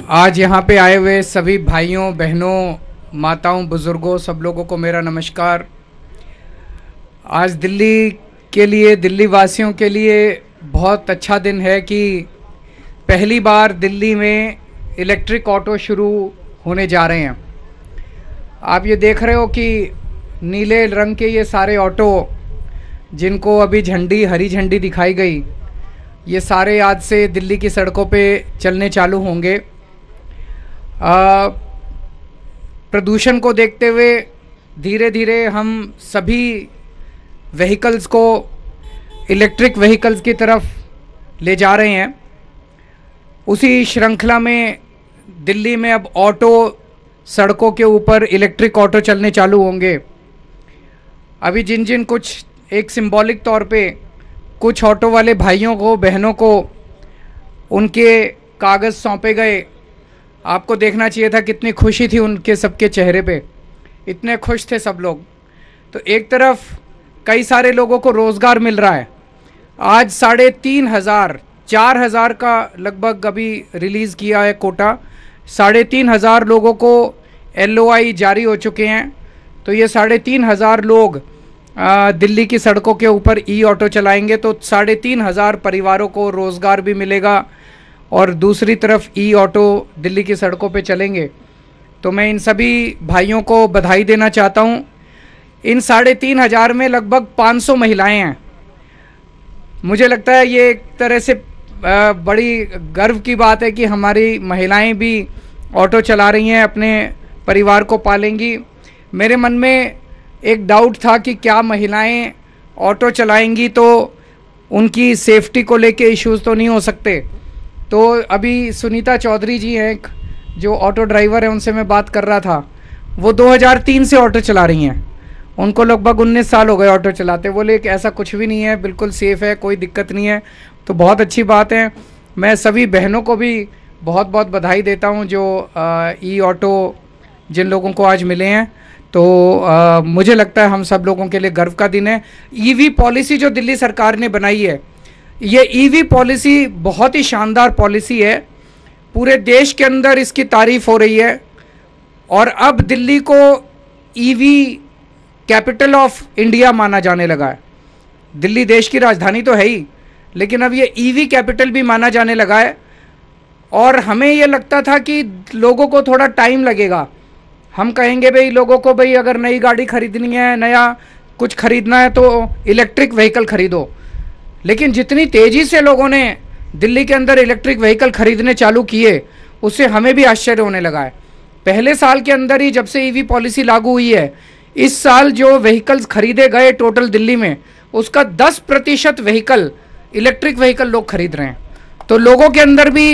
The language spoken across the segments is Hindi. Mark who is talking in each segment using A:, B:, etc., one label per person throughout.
A: आज यहाँ पे आए हुए सभी भाइयों बहनों, माताओं, बुज़ुर्गों, सब लोगों को मेरा नमस्कार। आज दिल्ली के लिए, दिल्ली वासियों के लिए बहुत अच्छा दिन है कि पहली बार दिल्ली में इलेक्ट्रिक ऑटो शुरू होने जा रहे हैं। आप ये देख रहे हो कि नीले रंग के ये सारे ऑटो, जिनको अभी झंडी, हरी झंडी दिखाई गई, ये सारे आज से दिल्ली की सड़कों पे चलने चालू होंगे। प्रदूषण को देखते हुए धीरे धीरे हम सभी व्हीकल्स को इलेक्ट्रिक व्हीकल्स की तरफ ले जा रहे हैं। उसी श्रृंखला में दिल्ली में अब ऑटो, सड़कों के ऊपर इलेक्ट्रिक ऑटो चलने चालू होंगे। अभी जिन जिन कुछ एक सिंबॉलिक तौर पे कुछ ऑटो वाले भाइयों को, बहनों को उनके कागज़ सौंपे गए। आपको देखना चाहिए था कितनी खुशी थी उनके सबके चेहरे पे, इतने खुश थे सब लोग। तो एक तरफ कई सारे लोगों को रोज़गार मिल रहा है। आज 3,500, 4,000 का लगभग अभी रिलीज़ किया है कोटा। 3,500 लोगों को LOI जारी हो चुके हैं। तो ये 3,500 लोग दिल्ली की सड़कों के ऊपर ऑटो चलाएंगे तो 3,500 परिवारों को रोज़गार भी मिलेगा और दूसरी तरफ ऑटो दिल्ली की सड़कों पे चलेंगे। तो मैं इन सभी भाइयों को बधाई देना चाहता हूँ। इन 3,500 में लगभग 500 महिलाएं हैं। मुझे लगता है ये एक तरह से बड़ी गर्व की बात है कि हमारी महिलाएं भी ऑटो चला रही हैं, अपने परिवार को पालेंगी। मेरे मन में एक डाउट था कि क्या महिलाएं ऑटो चलाएंगी तो उनकी सेफ्टी को लेके इश्यूज़ तो नहीं हो सकते। तो अभी सुनीता चौधरी जी हैं, जो ऑटो ड्राइवर हैं, उनसे मैं बात कर रहा था। वो 2003 से ऑटो चला रही हैं। उनको लगभग 19 साल हो गए ऑटो चलाते। बोले कि ऐसा कुछ भी नहीं है, बिल्कुल सेफ़ है, कोई दिक्कत नहीं है। तो बहुत अच्छी बात है। मैं सभी बहनों को भी बहुत बहुत बधाई देता हूँ जो ऑटो जिन लोगों को आज मिले हैं। तो मुझे लगता है हम सब लोगों के लिए गर्व का दिन है। EV पॉलिसी जो दिल्ली सरकार ने बनाई है, ये EV पॉलिसी बहुत ही शानदार पॉलिसी है। पूरे देश के अंदर इसकी तारीफ हो रही है और अब दिल्ली को EV कैपिटल ऑफ इंडिया माना जाने लगा है। दिल्ली देश की राजधानी तो है ही, लेकिन अब ये EV कैपिटल भी माना जाने लगा है। और हमें ये लगता था कि लोगों को थोड़ा टाइम लगेगा। हम कहेंगे भाई लोगों को, भाई अगर नई गाड़ी खरीदनी है, नया कुछ खरीदना है तो इलेक्ट्रिक व्हीकल खरीदो। लेकिन जितनी तेज़ी से लोगों ने दिल्ली के अंदर इलेक्ट्रिक व्हीकल खरीदने चालू किए, उससे हमें भी आश्चर्य होने लगा है। पहले साल के अंदर ही, जब से EV पॉलिसी लागू हुई है, इस साल जो व्हीकल्स खरीदे गए टोटल दिल्ली में, उसका 10% व्हीकल, इलेक्ट्रिक व्हीकल लोग खरीद रहे हैं। तो लोगों के अंदर भी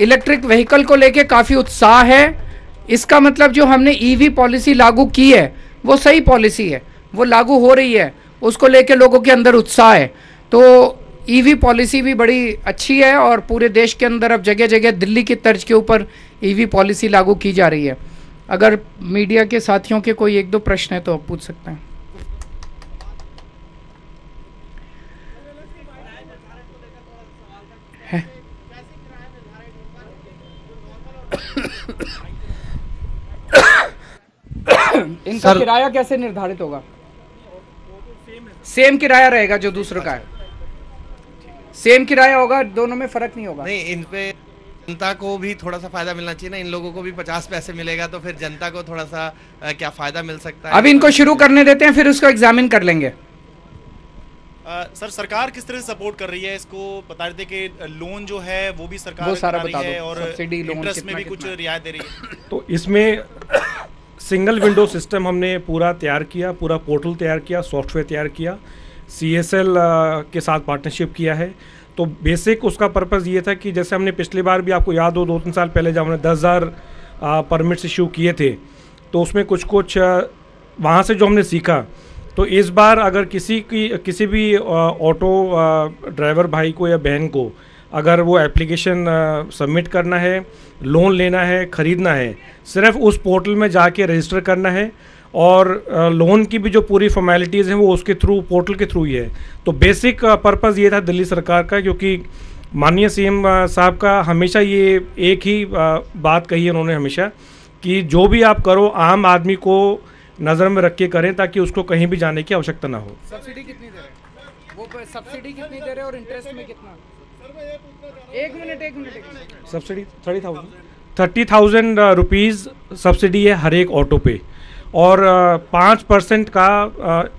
A: इलेक्ट्रिक व्हीकल को लेके काफ़ी उत्साह है। इसका मतलब जो हमने EV पॉलिसी लागू की है वो सही पॉलिसी है, वो लागू हो रही है, उसको लेके लोगों के अंदर उत्साह है। तो EV पॉलिसी भी बड़ी अच्छी है और पूरे देश के अंदर अब जगह जगह दिल्ली की तर्ज के ऊपर EV पॉलिसी लागू की जा रही है। अगर मीडिया के साथियों के कोई एक दो प्रश्न है तो आप पूछ सकते हैं। इनका किराया कैसे निर्धारित होगा? सेम किराया रहेगा जो दूसरों का है, सेम किराया होगा, दोनों में फर्क नहीं होगा।
B: नहीं, इन पे जनता को भी थोड़ा सा फायदा मिलना चाहिए ना। इन लोगों को भी 50 पैसे मिलेगा तो फिर जनता को थोड़ा सा क्या फायदा मिल सकता है।
A: अब इनको शुरू करने देते हैं, फिर उसको एग्जामिन कर लेंगे।
C: सर, सरकार किस तरह से सपोर्ट कर रही है इसको? बता रहे थे कि लोन जो है वो भी सरकार
A: वो सारा
C: करा रही
A: बता
C: है
A: दो,
C: और
A: सब्सिडी लोन
C: इंटरेस्ट में भी
A: कितना
C: कुछ रियायत दे रही है।
D: तो इसमें सिंगल विंडो सिस्टम हमने पूरा तैयार किया, पूरा पोर्टल तैयार किया, सॉफ्टवेयर तैयार किया, CSL के साथ पार्टनरशिप किया है। तो बेसिक उसका पर्पज़ ये था कि जैसे हमने पिछली बार भी, आपको याद हो, 2-3 साल पहले जब हमने 10,000 परमिट्स इशू किए थे, तो उसमें कुछ वहाँ से जो हमने सीखा, तो इस बार अगर किसी भी ऑटो ड्राइवर भाई को या बहन को अगर वो एप्लीकेशन सबमिट करना है, लोन लेना है, ख़रीदना है, सिर्फ उस पोर्टल में जाके रजिस्टर करना है और लोन की भी जो पूरी फॉर्मेलिटीज़ हैं वो उसके थ्रू, पोर्टल के थ्रू ही है। तो बेसिक पर्पज़ ये था दिल्ली सरकार का, क्योंकि माननीय सीएम साहब का हमेशा ये एक ही बात कही है उन्होंने हमेशा, कि जो भी आप करो आम आदमी को नज़र में रख के करें ताकि उसको कहीं भी जाने की आवश्यकता ना हो।
A: सब्सिडी कितनी दे रहे, वो सब्सिडी कितनी दे रहे और इंटरेस्ट में कितना? एक मिनट।
D: सब्सिडी 30,000 रुपीज़ सब्सिडी है हर एक ऑटो पे, और 5% का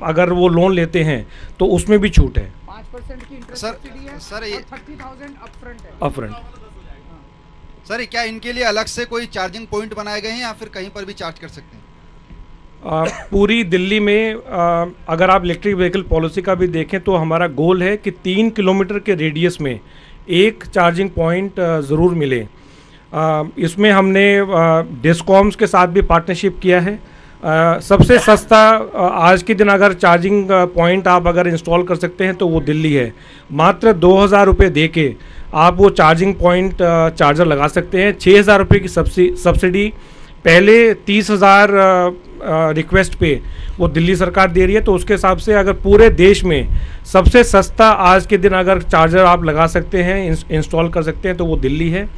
D: अगर वो लोन लेते हैं तो उसमें भी छूट है।
A: 5% की इंटरेस्ट
E: सर,
A: सब्सिडी है
E: सर ये
A: 30,000 अपफ्रंट है।
D: अपफ्रंट।
E: सर क्या इनके लिए अलग से कोई चार्जिंग पॉइंट बनाए गए हैं या फिर कहीं पर भी चार्ज कर सकते हैं?
D: पूरी दिल्ली में अगर आप इलेक्ट्रिक व्हीकल पॉलिसी का भी देखें तो हमारा गोल है कि 3 किलोमीटर के रेडियस में एक चार्जिंग पॉइंट ज़रूर मिले। इसमें हमने डिस्कॉम्स के साथ भी पार्टनरशिप किया है। सबसे सस्ता आज के दिन अगर चार्जिंग पॉइंट आप अगर इंस्टॉल कर सकते हैं तो वो दिल्ली है। मात्र 2,000 रुपये दे के आप वो चार्जिंग पॉइंट चार्जर लगा सकते हैं। 6,000 रुपये की सब्सिडी पहले 30,000 रिक्वेस्ट पे वो दिल्ली सरकार दे रही है, तो उसके हिसाब से अगर पूरे देश में सबसे सस्ता आज के दिन अगर चार्जर आप लगा सकते हैं, इंस्टॉल कर सकते हैं, तो वो दिल्ली है।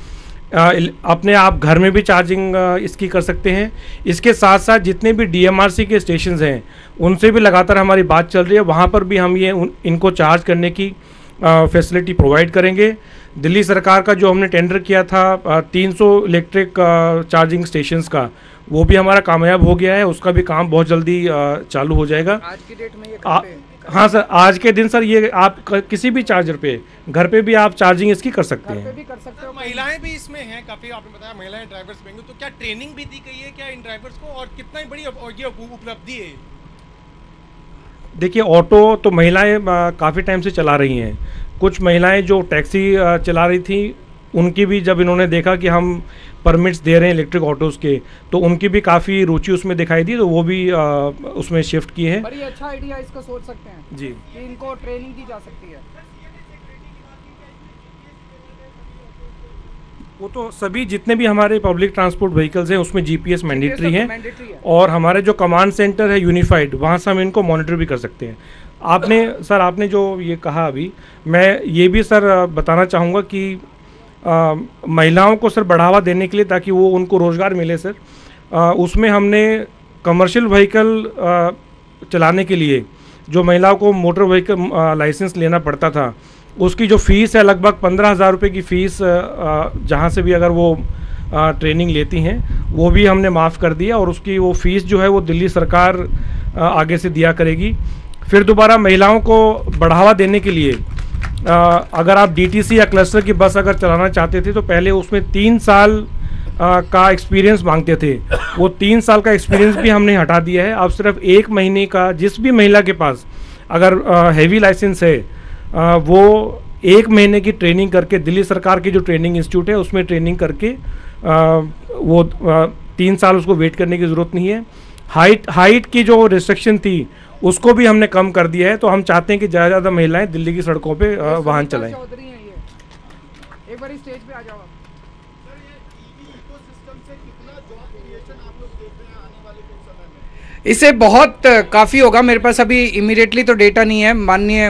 D: अपने आप घर में भी चार्जिंग इसकी कर सकते हैं। इसके साथ साथ जितने भी DMRC के स्टेशंस हैं उनसे भी लगातार हमारी बात चल रही है, वहाँ पर भी हम इनको चार्ज करने की फैसिलिटी प्रोवाइड करेंगे। दिल्ली सरकार का जो हमने टेंडर किया था 300 इलेक्ट्रिक चार्जिंग स्टेशंस का, वो भी हमारा कामयाब हो गया है। उसका भी काम बहुत जल्दी चालू हो जाएगा।
A: आज की डेट में ये
D: हाँ सर, आज के दिन सर ये आप किसी भी चार्जर पे घर पे भी आप चार्जिंग इसकी कर सकते हैं।
A: भी कर सकते हो।
F: महिलाएं भी इसमें हैं काफ़ी, आपने बताया महिलाएं ड्राइवर्स भी होंगे, तो क्या ट्रेनिंग भी दी गई है क्या इन ड्राइवर्स को, और कितना बड़ी ये उपलब्धि है?
D: देखिए, ऑटो तो महिलाएं काफ़ी टाइम से चला रही हैं। कुछ महिलाएं जो टैक्सी चला रही थी, उनकी भी जब इन्होंने देखा कि हम परमिट्स दे रहे हैं इलेक्ट्रिक ऑटोज़ के, तो उनकी भी काफ़ी रुचि उसमें दिखाई दी, तो वो भी उसमें शिफ्ट किए हैं।
A: बड़ी अच्छा आइडिया, इसको सोच सकते हैं
D: जी
A: कि इनको ट्रेनिंग दी जा सकती है।
D: वो तो सभी जितने भी हमारे पब्लिक ट्रांसपोर्ट व्हीकल्स हैं उसमें GPS मैंडेटरी है,
A: है।
D: और हमारे जो कमांड सेंटर है यूनिफाइड, वहाँ से हम इनको मॉनिटर भी कर सकते हैं। आपने जो ये कहा अभी, मैं ये भी सर बताना चाहूँगा कि महिलाओं को सर बढ़ावा देने के लिए, ताकि वो उनको रोज़गार मिले सर, उसमें हमने कमर्शियल व्हीकल चलाने के लिए जो महिलाओं को मोटर व्हीकल लाइसेंस लेना पड़ता था, उसकी जो फ़ीस है लगभग 15,000 रुपये की फ़ीस, जहाँ से भी अगर वो ट्रेनिंग लेती हैं वो भी हमने माफ़ कर दिया, और उसकी वो फ़ीस जो है वो दिल्ली सरकार आगे से दिया करेगी। फिर दोबारा महिलाओं को बढ़ावा देने के लिए अगर आप DTC या क्लस्टर की बस अगर चलाना चाहते थे तो पहले उसमें 3 साल का एक्सपीरियंस मांगते थे। वो 3 साल का एक्सपीरियंस भी हमने हटा दिया है। अब सिर्फ 1 महीने का, जिस भी महिला के पास अगर हैवी लाइसेंस है, वो 1 महीने की ट्रेनिंग करके, दिल्ली सरकार की जो ट्रेनिंग इंस्टीट्यूट है उसमें ट्रेनिंग करके, वो 3 साल उसको वेट करने की ज़रूरत नहीं है। हाइट की जो रिस्ट्रिक्शन थी उसको भी हमने कम कर दिया है। तो हम चाहते हैं कि ज़्यादा से ज़्यादा महिलाएं दिल्ली की सड़कों पे वाहन चलाएं।
A: एक बार स्टेज पे आ जाओ। इसे बहुत काफ़ी होगा, मेरे पास अभी इमीडिएटली तो डेटा नहीं है। माननीय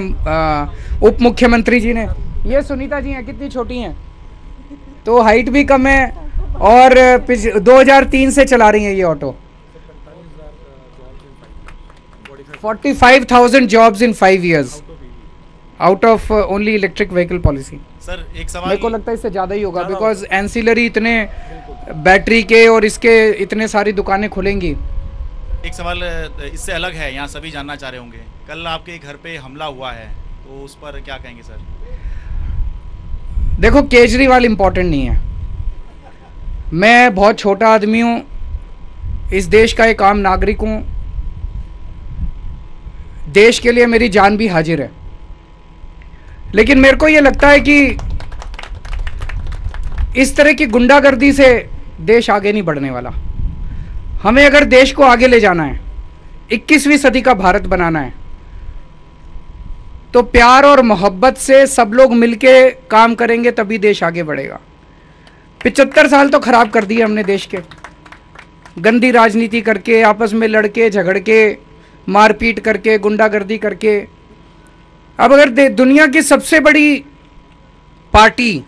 A: उप मुख्यमंत्री जी ने, ये सुनीता जी हैं, कितनी छोटी हैं, तो हाइट भी कम है, और 2003 से चला रही हैं ये auto. 45,000 jobs in 5 years out of only electric vehicle policy.
C: Sir एक सवाल,
A: मेरे को लगता है इससे ज़्यादा ही होगा, बिकॉज एंसिलरी इतने बैटरी के और इसके इतने सारी दुकानें खुलेंगी।
C: एक सवाल इससे अलग है, यहाँ सभी जानना चाह रहे होंगे, कल आपके घर पे हमला हुआ है, तो उस पर क्या कहेंगे सर?
A: देखो, केजरीवाल इम्पोर्टेंट नहीं है। मैं बहुत छोटा आदमी हूँ, इस देश का एक आम नागरिक हूँ, देश के लिए मेरी जान भी हाजिर है। लेकिन मेरे को ये लगता है कि इस तरह की गुंडागर्दी से देश आगे नहीं बढ़ने वाला। हमें अगर देश को आगे ले जाना है, 21वीं सदी का भारत बनाना है, तो प्यार और मोहब्बत से सब लोग मिलके काम करेंगे, तभी देश आगे बढ़ेगा। 75 साल तो खराब कर दिए हमने देश के, गंदी राजनीति करके, आपस में लड़के झगड़ के, मारपीट करके, गुंडागर्दी करके। अब अगर दुनिया की सबसे बड़ी पार्टी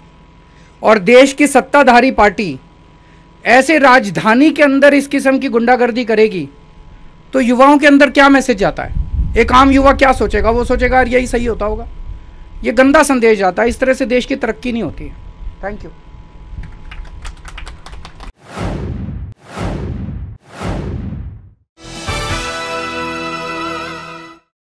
A: और देश की सत्ताधारी पार्टी ऐसे राजधानी के अंदर इस किस्म की गुंडागर्दी करेगी तो युवाओं के अंदर क्या मैसेज जाता है? एक आम युवा क्या सोचेगा? वो सोचेगा यार यही सही होता होगा। ये गंदा संदेश जाता है। इस तरह से देश की तरक्की नहीं होती है। Thank you.